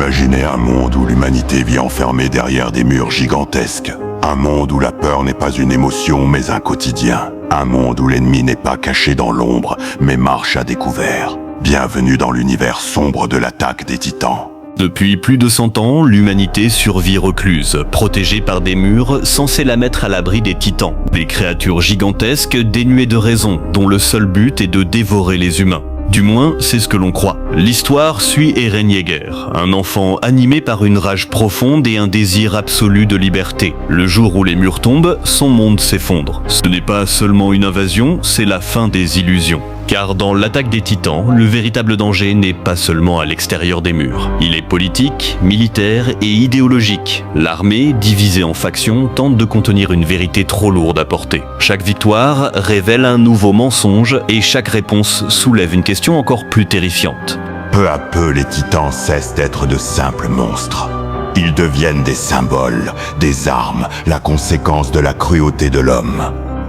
Imaginez un monde où l'humanité vit enfermée derrière des murs gigantesques. Un monde où la peur n'est pas une émotion mais un quotidien. Un monde où l'ennemi n'est pas caché dans l'ombre mais marche à découvert. Bienvenue dans l'univers sombre de l'attaque des titans. Depuis plus de 100 ans, l'humanité survit recluse, protégée par des murs censés la mettre à l'abri des titans. Des créatures gigantesques dénuées de raison, dont le seul but est de dévorer les humains. Du moins, c'est ce que l'on croit. L'histoire suit Eren Yeager, un enfant animé par une rage profonde et un désir absolu de liberté. Le jour où les murs tombent, son monde s'effondre. Ce n'est pas seulement une invasion, c'est la fin des illusions. Car dans l'attaque des titans, le véritable danger n'est pas seulement à l'extérieur des murs. Il est politique, militaire et idéologique. L'armée, divisée en factions, tente de contenir une vérité trop lourde à porter. Chaque victoire révèle un nouveau mensonge et chaque réponse soulève une question encore plus terrifiante. Peu à peu, les titans cessent d'être de simples monstres. Ils deviennent des symboles, des armes, la conséquence de la cruauté de l'homme.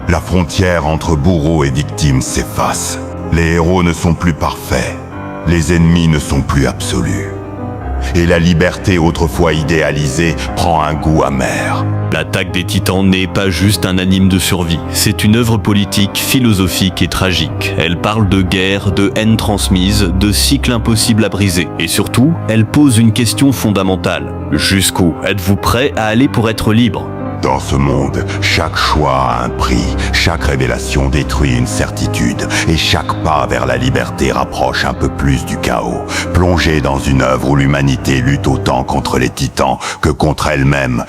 La frontière entre bourreau et victime s'efface. Les héros ne sont plus parfaits. Les ennemis ne sont plus absolus. Et la liberté autrefois idéalisée prend un goût amer. L'attaque des titans n'est pas juste un anime de survie, c'est une œuvre politique, philosophique et tragique. Elle parle de guerre, de haine transmise, de cycles impossibles à briser. Et surtout, elle pose une question fondamentale. Jusqu'où êtes-vous prêt à aller pour être libre ? Dans ce monde, chaque choix a un prix, chaque révélation détruit une certitude, et chaque pas vers la liberté rapproche un peu plus du chaos. Plongé dans une œuvre où l'humanité lutte autant contre les titans que contre elle-même,